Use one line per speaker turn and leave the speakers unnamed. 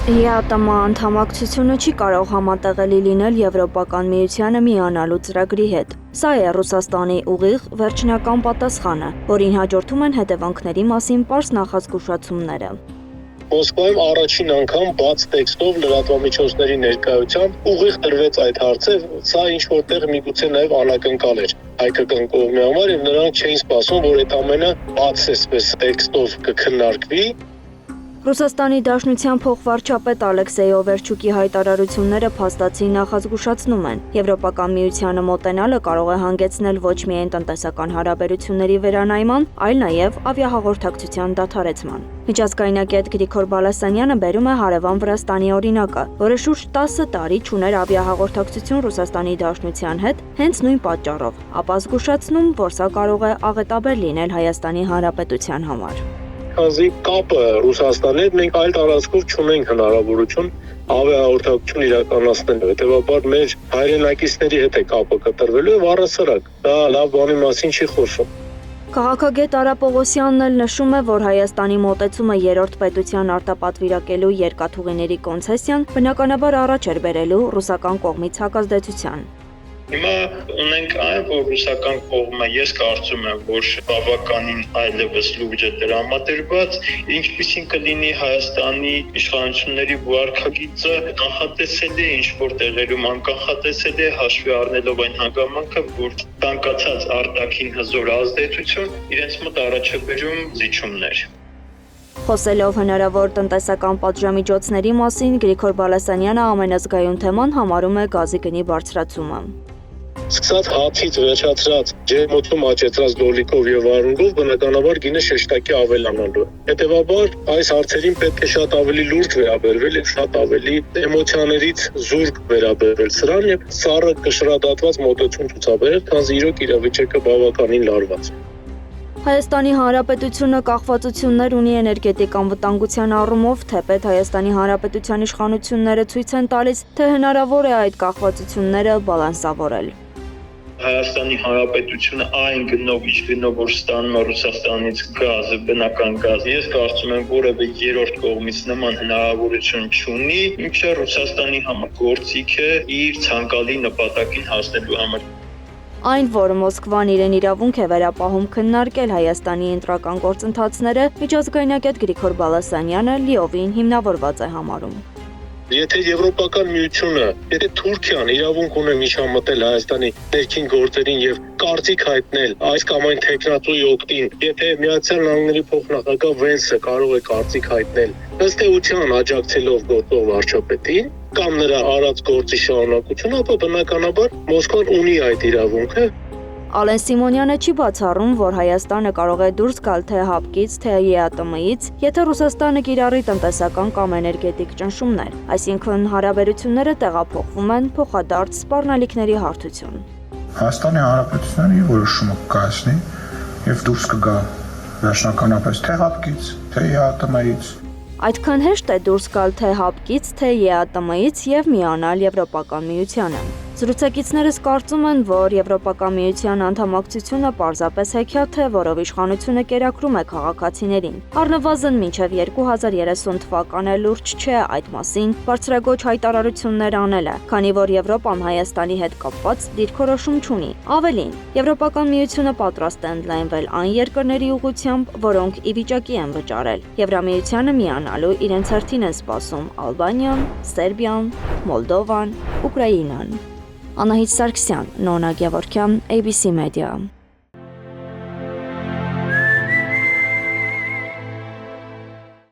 ԵԱՏՄ անդամակցությունը չի կարող համատեղելի լինել Եվրոպական միությանը միանալու ծրագրի հետ։ Սա է Ռուսաստանի ուղիղ վերջնական պատասխանը, որին հաջորդում են հետևանքների մասին պարզ նախազգուշացումները։
Մոսկվայում առաջին անգամ բաց տեքստով լրատվամիջոցների ներկայությամբ ուղիղ տրվեց այդ հարցը, սա ինչ-որտեղ միգուցե նաև անակնկալ էր հայկական կողմի համար, եւ նրանք չէին սպասում, որ այդ ամենը բաց էսպես տեքստով կքննարկվի։
Ռուսաստանի Դաշնության փոխվարչապետ Ալեքսեյ Օվերչուկի հայտարարությունները փաստացի նախազգուշացնում են. Եվրոպական միությանը մոտենալը կարող է հանգեցնել ոչ միայն տնտեսական հարաբերությունների վերանայման, այլ նաև ավիահաղորդակցության դադարեցման։ Միջազգայնագետ Գրիգոր Բալասանյանը բերում է հարևան Վրաստանի օրինակը, որը շուրջ 10 տարի չուներ ավիահաղորդակցություն Ռուսաստանի Դաշնության հետ հենց նույն պատճառով, ապա զգուշացնում, որ սա կարող է աղետաբեր լինել Հայաստանի Հանրապետության համար։
Քանզի կապը Ռուսաստանի հետ մենք այլ տարածքով չունենք հնարավորություն ավիահաղորդակցություն իրականացնելու, հետևաբար մեր հայրենակիցների հետ է կապը կտրվելու եւ առհասարակ դա լավ բանի մասին չի խոսում։
Քաղաքագետ Արա Պողոսյանն էլ նշում է, որ Հայաստանի մոտեցումը երրորդ պետության արտապատվիրակելու երկաթուղիների կոնցեսիան բնականաբար առաջ էր բերելու ռուսական կողմից հակազդեցության։
Հիմա ունենք այն, որ ռուսական կողմը ես կարծում եմ, որ բավականին այլևս լուրջ է տրամադրված, ինչպիսին կլինի Հայաստանի իշխանությունների վարկագիծը կանխատեսել է ինչ-որ տեղերում անկանխատեսել է հաշվի առնելով այն հանգամանքը, որ ցանկացած արտաքին հզոր ազդեցություն իրենց մոտ առաջ է բերում զիջումներ։
Խոսելով հնարավոր տնտեսական պատժամիջոցների մասին, Գրիգոր Բալասանյանը ամենազգայուն թեման համարում է գազի գնի բարձրացումը։
Սկսած հացից վերջացրած ջերմոցում աճեցրած լոլիկով եւ արունգով բնականաբար գինը շեշտակի ավելանալու է։ Հետևաբար այս հարցերին պետք է շատ ավելի լուրջ վերաբերվել եւ շատ ավելի էմոցիաներից զուրկ վերաբերվել սրան եւ սառը կշռադատված մոտեցում ցուցաբերել, քանզի իրոք իրավիճակը բավականին լարված է։
Հայաստանի Հանրապետությունը կախվածություններ ունի էներգետիկ անվտանգության առումով, թեպետ Հայաստանի Հանրապետության իշխանությունները ցույց են տալիս, թե հնարավոր է այդ կախվածությունները բալանսավորել։
Հայաստանի Հանրապետությունը այն գնով, ինչ գնով որ ստանում է Ռուսաստանից գազը, բնական գազ, ես կարծում եմ որևէ երրորդ կողմից նման հնարավորություն չունի, ինչը Ռուսաստանի համար գործիք է իր ցանկալի նպատակին հասնելու համար։
Այն, որ Մոսկվան իրեն իրավունք է վերապահում քննարկել Հայաստանի ընտրական գործընթացները, միջազգայնագետ Գրիգոր Բալասանյանը լիովին հիմնավորված է համարում։
Եթե Եվրոպական միությունը, եթե Թուրքիան իրավունք ունի միջամտել Հայաստանի ներքին գործերին եւ կարծիք հայտնել այս կամ այն տեխնատուի օգտին, եթե Միացյալ Նահանգների փոխնախագահ Վենսը կարող է կարծիք հայտնել ըստ էության աջակցելով գործող վարչապետին կամ նրա արած գործի շարունակությունը, ապա բնականաբար Մոսկվան ունի այդ իրավունքը։
Ալեն Սիմոնյանը չի բացառում, որ Հայաստանը կարող է դուրս գալ թե ՀԱՊԿ-ից, թե ԵԱՏՄ-ից, եթե Ռուսաստանը կիրառի տնտեսական կամ էներգետիկ ճնշումներ, այսինքն հարաբերությունները տեղափոխվում են փոխադարձ սպառնալիքների հարթություն։
Հայաստանի Հանրապետությունը իր որոշումը կկայացնի եւ դուրս կգա վերջնականապես թե ՀԱՊԿ-ից, թե ԵԱՏՄ-ից։
Այդքան հեշտ է դուրս գալ թե ՀԱՊԿ-ից, թե ԵԱՏՄ-ից եւ միանալ Եվրոպական միությանը։ Զրուցակիցներս կարծում են, որ Եվրոպական միության անդամակցությունը պարզապես հեքիաթ է, որով իշխանությունը կերակրում է քաղաքացիներին։ Առնվազն մինչև 2030 թվականը լուրջ չէ այդ մասին բարձրագույն հայտարարություններ անելը, քանի որ Եվրոպան Հայաստանի հետ կապված դիրքորոշում չունի։ Ավելին, Եվրոպական միությունը պատրաստ է ընդլայնվել այն երկրների ուղղությամբ, որոնք ի վիճակի են վճարել։ Եվրամիությանը միանալու իրենց հերթին են սպասում Ալբանիան, Սերբիան, Մոլդովան, Ուկրաինան։ Անահիտ Սարգսյան, Նոնա Գևորգյան, ABC Media։